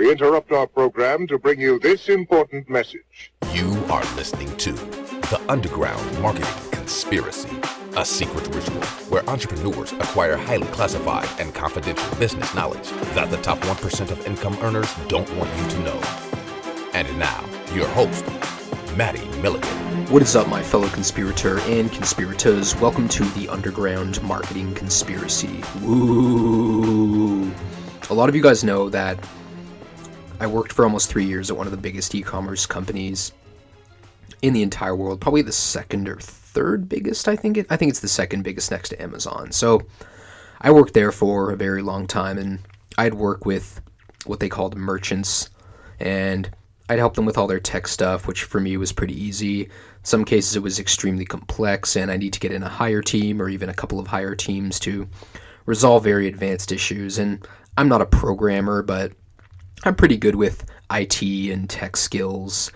We interrupt our program to bring you this important message. You are listening to The Underground Marketing Conspiracy, a secret ritual where entrepreneurs acquire highly classified and confidential business knowledge that the top 1% of income earners don't want you to know. And now, your host, Maddie Milligan. What is up, my fellow conspirator and conspirators? Welcome to The Underground Marketing Conspiracy. Woo! A lot of you guys know that I worked for almost 3 years at one of the biggest e-commerce companies in the entire world, probably the second or third biggest, I think it's the second biggest next to Amazon. So I worked there for a very long time, and I'd work with what they called merchants, and I'd help them with all their tech stuff, which for me was pretty easy. In some cases it was extremely complex, and I need to get in a higher team or even a couple of higher teams to resolve very advanced issues. And I'm not a programmer, but I'm pretty good with IT and tech skills.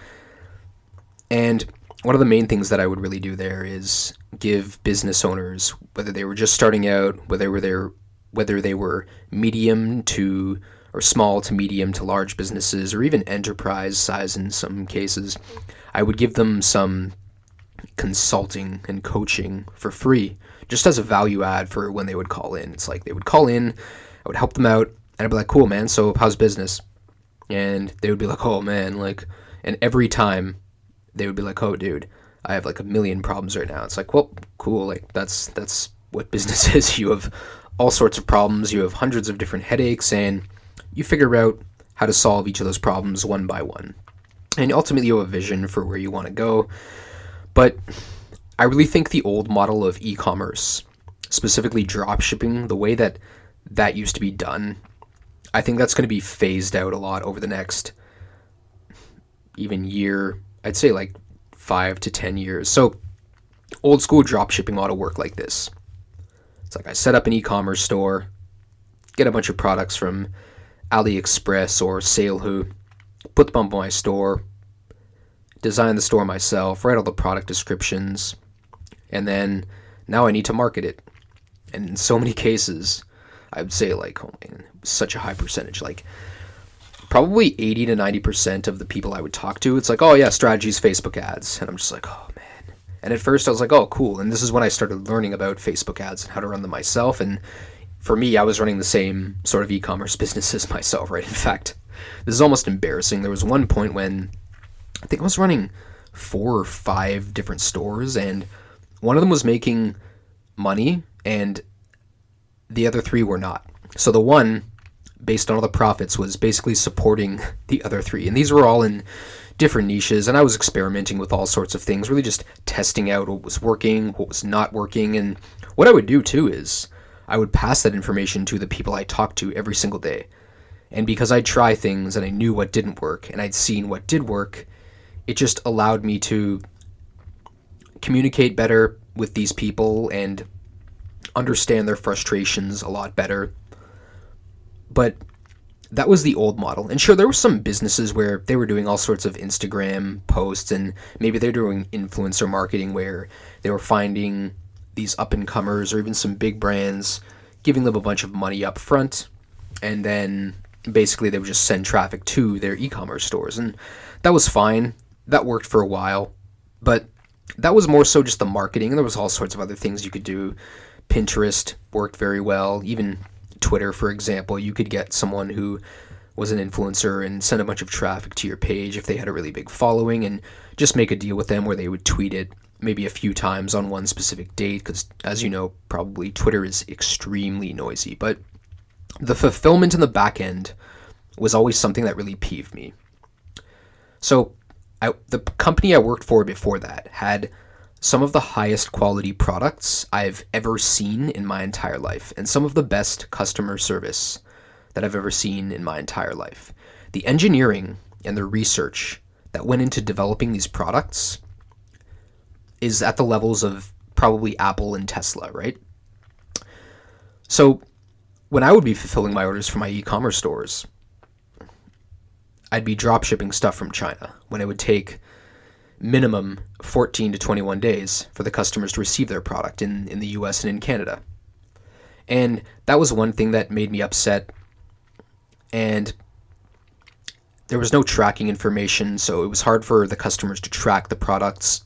And one of the main things that I would really do there is give business owners, whether they were just starting out, whether they were medium to or small to medium to large businesses, or even enterprise size in some cases, I would give them some consulting and coaching for free, just as a value add for when they would call in. It's like they would call in, I would help them out, and I'd be like, cool, man, so how's business? And they would be like, oh, man, and every time they would be like, oh, dude, I have like a million problems right now. It's like, well, cool, that's what business is. You have all sorts of problems, you have hundreds of different headaches, and you figure out how to solve each of those problems one by one. And ultimately you have a vision for where you want to go. But I really think the old model of e-commerce, specifically dropshipping, the way that used to be done, I think that's going to be phased out a lot over the next even year, I'd say like 5 to 10 years. So old school dropshipping ought to work like this. It's like I set up an e-commerce store, get a bunch of products from AliExpress or Salehu, put them up on my store, design the store myself, write all the product descriptions, and then now I need to market it. And in so many cases, I would say like, oh man, such a high percentage, like probably 80 to 90% of the people I would talk to, it's like, oh yeah, strategies, Facebook ads. And I'm just like, oh man. And at first I was like, oh cool. And this is when I started learning about Facebook ads and how to run them myself. And for me, I was running the same sort of e-commerce business as myself, right? In fact, this is almost embarrassing. There was one point when I think I was running 4 or 5 different stores, and one of them was making money and the other 3 were not. So the one, based on all the profits, was basically supporting the other 3. And these were all in different niches, and I was experimenting with all sorts of things, really just testing out what was working, what was not working. And what I would do too is I would pass that information to the people I talked to every single day. And because I'd try things and I knew what didn't work and I'd seen what did work, it just allowed me to communicate better with these people and understand their frustrations a lot better. But that was the old model. And sure, there were some businesses where they were doing all sorts of Instagram posts, and maybe they're doing influencer marketing where they were finding these up-and-comers or even some big brands, giving them a bunch of money up front, and then basically they would just send traffic to their e-commerce stores. And that was fine. That worked for a while. But that was more so just the marketing, and there was all sorts of other things you could do. Pinterest worked very well. Even Twitter, for example, you could get someone who was an influencer and send a bunch of traffic to your page if they had a really big following, and just make a deal with them where they would tweet it maybe a few times on one specific date, because as you know, probably Twitter is extremely noisy. But the fulfillment in the back end was always something that really peeved me. So the company I worked for before that had some of the highest quality products I've ever seen in my entire life, and some of the best customer service that I've ever seen in my entire life. The engineering and the research that went into developing these products is at the levels of probably Apple and Tesla, right? So when I would be fulfilling my orders for my e-commerce stores, I'd be drop shipping stuff from China when it would take minimum 14 to 21 days for the customers to receive their product in the US and in Canada. And that was one thing that made me upset. And there was no tracking information, so it was hard for the customers to track the products.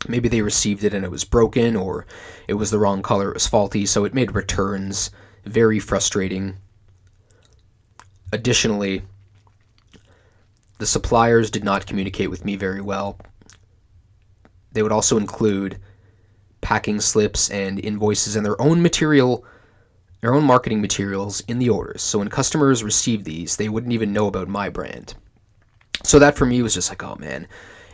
Maybe they received it and it was broken, or it was the wrong color, it was faulty, so it made returns very frustrating. Additionally, the suppliers did not communicate with me very well. They would also include packing slips and invoices and their own marketing materials in the orders. So when customers received these, they wouldn't even know about my brand. So that for me was just like, oh man.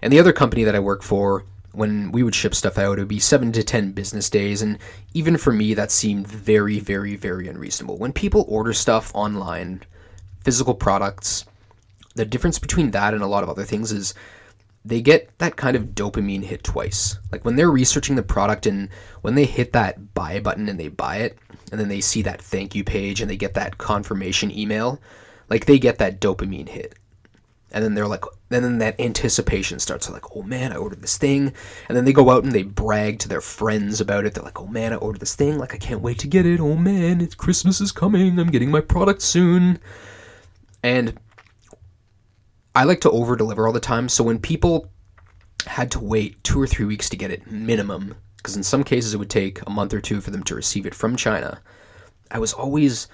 And the other company that I work for, when we would ship stuff out, it would be 7 to 10 business days. And even for me, that seemed very, very, very unreasonable. When people order stuff online, physical products, the difference between that and a lot of other things is they get that kind of dopamine hit twice. Like when they're researching the product and when they hit that buy button and they buy it, and then they see that thank you page and they get that confirmation email, like they get that dopamine hit. And then they're like, and then that anticipation starts. They're like, oh man, I ordered this thing. And then they go out and they brag to their friends about it. They're like, oh man, I ordered this thing. Like, I can't wait to get it. Oh man, it's Christmas is coming. I'm getting my product soon. And I like to over deliver all the time. So when people had to wait 2 or 3 weeks to get it minimum, because in some cases it would take a month or two for them to receive it from China, I always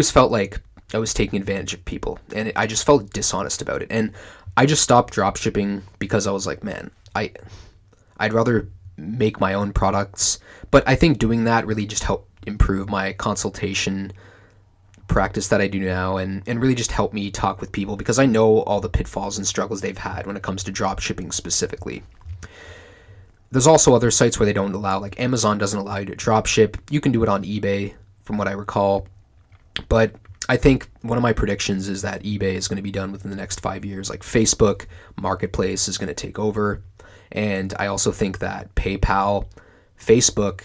felt like I was taking advantage of people, and I just felt dishonest about it. And I just stopped dropshipping because I was like, man, I'd rather make my own products. But I think doing that really just helped improve my consultation practice that I do now, and really just helped me talk with people, because I know all the pitfalls and struggles they've had when it comes to dropshipping specifically. There's also other sites where they don't allow, like Amazon doesn't allow you to dropship. You can do it on eBay, from what I recall. But I think one of my predictions is that eBay is going to be done within the next 5 years. Like Facebook Marketplace is going to take over. And I also think that Facebook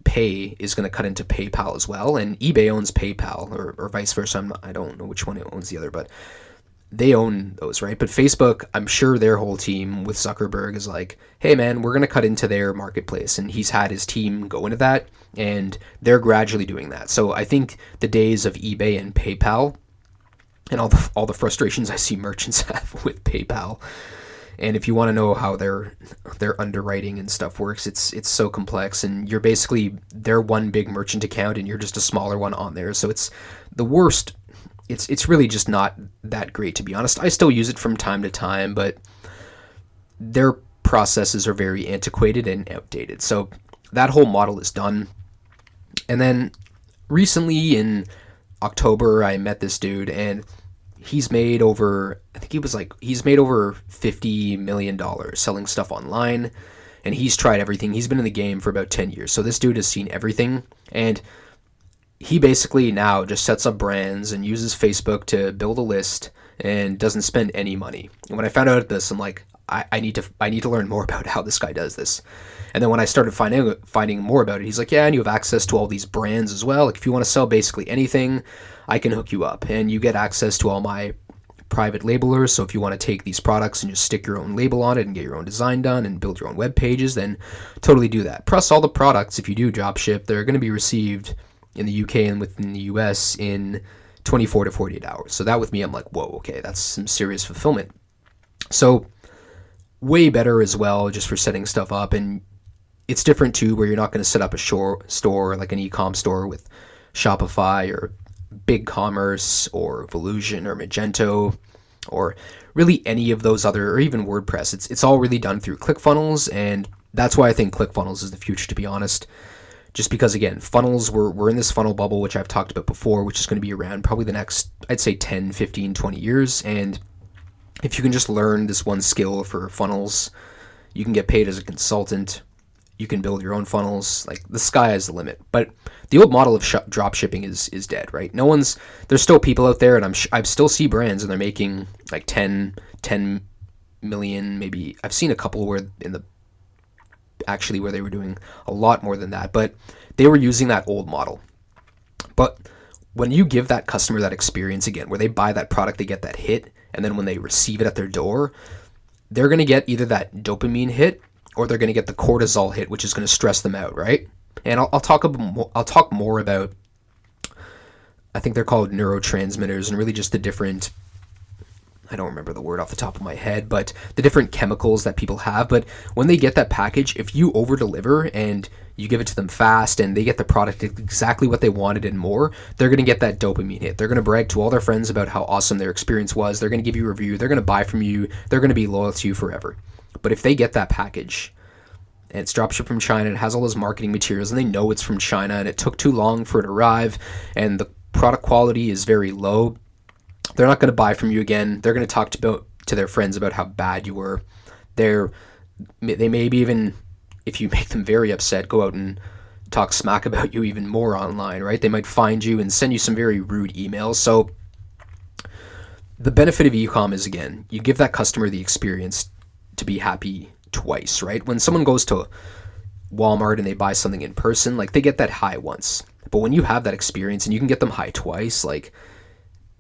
Pay is going to cut into PayPal as well. And eBay owns PayPal, or vice versa. I don't know which one owns the other, but they own those, right? But Facebook, I'm sure their whole team with Zuckerberg is like, hey man, we're going to cut into their marketplace. And he's had his team go into that, and they're gradually doing that. So I think the days of eBay and PayPal, and all the frustrations I see merchants have with PayPal, and if you want to know how their underwriting and stuff works, it's so complex, and they're one big merchant account and you're just a smaller one on there. So it's the worst. It's really just not that great, to be honest. I still use it from time to time, but their processes are very antiquated and outdated. So that whole model is done. And then recently in October, I met this dude, and he's made over $50 million selling stuff online, and he's tried everything. He's been in the game for about 10 years. So this dude has seen everything, and he basically now just sets up brands and uses Facebook to build a list and doesn't spend any money. And when I found out this, I'm like, I need to learn more about how this guy does this. And then when I started finding more about it, he's like, yeah, and you have access to all these brands as well. Like if you want to sell basically anything, I can hook you up, and you get access to all my private labelers. So if you want to take these products and just stick your own label on it and get your own design done and build your own web pages, then totally do that. Plus all the products, if you do dropship, they're going to be received in the UK and within the US in 24 to 48 hours. So that with me, I'm like, whoa, okay, that's some serious fulfillment. So way better as well, just for setting stuff up. And it's different too, where you're not going to set up a store like an e-com store with Shopify or BigCommerce or Volusion or Magento or really any of those other, or even WordPress. It's all really done through ClickFunnels, and that's why I think ClickFunnels is the future, to be honest. Just because, again, funnels, we're in this funnel bubble, which I've talked about before, which is going to be around probably the next, I'd say 10, 15, 20 years. And if you can just learn this one skill for funnels, you can get paid as a consultant. You can build your own funnels. Like, the sky is the limit. But the old model of drop shipping is dead, right? There's still people out there, and I still see brands, and they're making like 10 million, maybe. I've seen a couple where they were doing a lot more than that, but they were using that old model. But when you give that customer that experience again, where they buy that product, they get that hit, and then when they receive it at their door, they're going to get either that dopamine hit or they're going to get the cortisol hit, which is going to stress them out, right? And I'll talk more about, I think they're called neurotransmitters, and really just the different I don't remember the word off the top of my head, but the different chemicals that people have. But when they get that package, if you over deliver and you give it to them fast and they get the product exactly what they wanted and more, they're going to get that dopamine hit. They're going to brag to all their friends about how awesome their experience was. They're going to give you a review. They're going to buy from you. They're going to be loyal to you forever. But if they get that package and it's dropshipped from China and it has all those marketing materials and they know it's from China and it took too long for it to arrive and the product quality is very low, they're not going to buy from you again. They're going to talk to their friends about how bad you were. They maybe even, if you make them very upset, go out and talk smack about you even more online, right? They might find you and send you some very rude emails. So the benefit of e-com is, again, you give that customer the experience to be happy twice, right? When someone goes to Walmart and they buy something in person, like, they get that high once. But when you have that experience and you can get them high twice, like,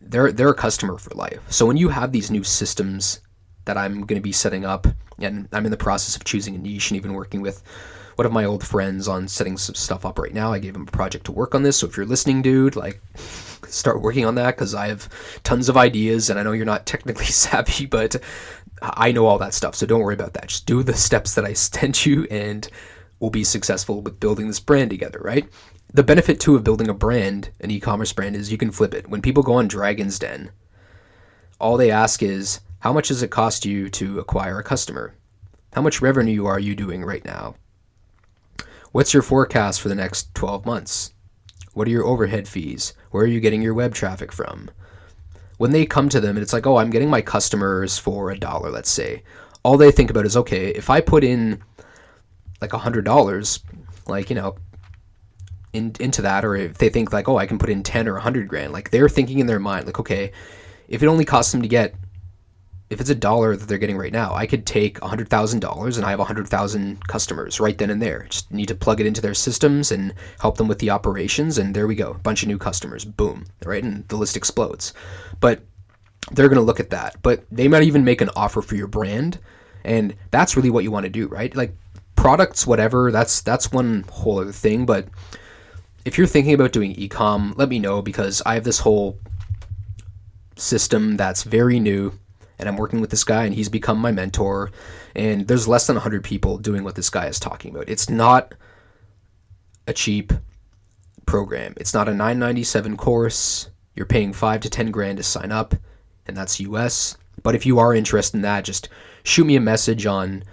they're a customer for life. So when you have these new systems that I'm going to be setting up, and I'm in the process of choosing a niche and even working with one of my old friends on setting some stuff up right now. I gave him a project to work on this. So if you're listening, dude, like, start working on that, because I have tons of ideas and I know you're not technically savvy, but I know all that stuff. So don't worry about that. Just do the steps that I sent you and we'll be successful with building this brand together, right? The benefit, too, of building a brand, an e-commerce brand, is you can flip it. When people go on Dragon's Den, all they ask is, how much does it cost you to acquire a customer? How much revenue are you doing right now? What's your forecast for the next 12 months? What are your overhead fees? Where are you getting your web traffic from? When they come to them and it's like, oh, I'm getting my customers for $1, let's say. All they think about is, okay, if I put in like $100, like, you know, into that, or if they think like, oh, I can put in 10 or 100 grand, like, they're thinking in their mind, like, okay, if it only costs them to get, if it's $1 that they're getting right now, I could take $100,000 and I have 100,000 customers right then and there. Just need to plug it into their systems and help them with the operations, and there we go, a bunch of new customers, boom, right? And the list explodes. But they're going to look at that, but they might even make an offer for your brand, and that's really what you want to do, right? Like, products, whatever, that's one whole other thing. But if you're thinking about doing e-com, let me know, because I have this whole system that's very new, and I'm working with this guy, and he's become my mentor, and there's less than 100 people doing what this guy is talking about. It's not a cheap program. It's not a $9.97 course. You're paying $5 to $10 grand to sign up, and that's US. But if you are interested in that, just shoot me a message on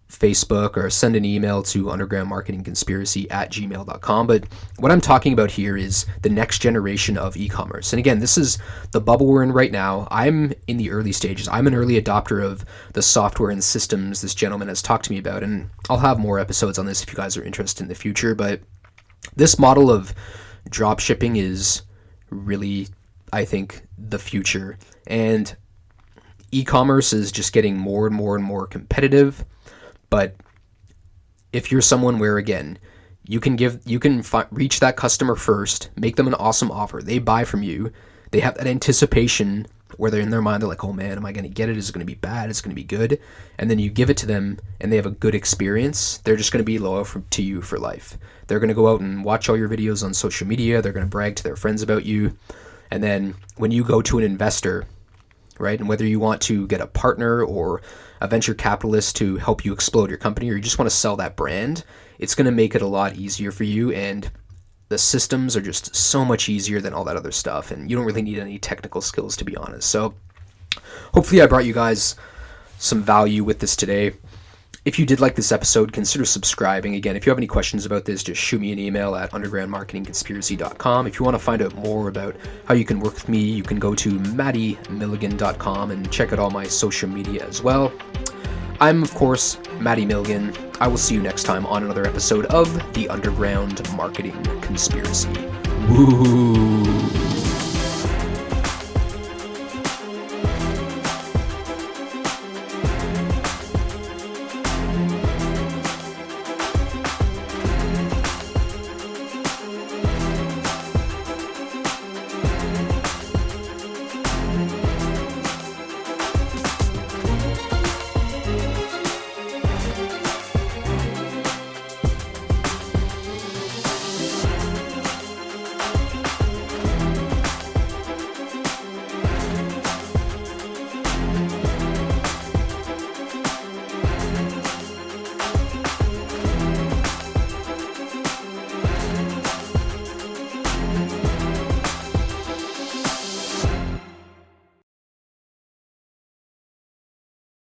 Facebook or send an email to undergroundmarketingconspiracy@gmail.com. But what I'm talking about here is the next generation of e-commerce. And again, this is the bubble we're in right now. I'm in the early stages. I'm an early adopter of the software and systems this gentleman has talked to me about. And I'll have more episodes on this if you guys are interested in the future. But this model of drop shipping is really, I think, the future. And e-commerce is just getting more and more and more competitive. But if you're someone where, again, you can reach that customer first, make them an awesome offer, they buy from you, they have that anticipation where they're in their mind, they're like, oh man, am I going to get it? Is it going to be bad? Is it going to be good? And then you give it to them and they have a good experience. They're just going to be loyal to you for life. They're going to go out and watch all your videos on social media. They're going to brag to their friends about you. And then when you go to an investor, right, and whether you want to get a partner or a venture capitalist to help you explode your company, or you just want to sell that brand, it's going to make it a lot easier for you. And the systems are just so much easier than all that other stuff. And you don't really need any technical skills, to be honest. So hopefully I brought you guys some value with this today. If you did like this episode, consider subscribing. Again, if you have any questions about this, just shoot me an email at undergroundmarketingconspiracy.com. If you want to find out more about how you can work with me, you can go to mattymilligan.com and check out all my social media as well. I'm, of course, Matty Milligan. I will see you next time on another episode of the Underground Marketing Conspiracy. Woo!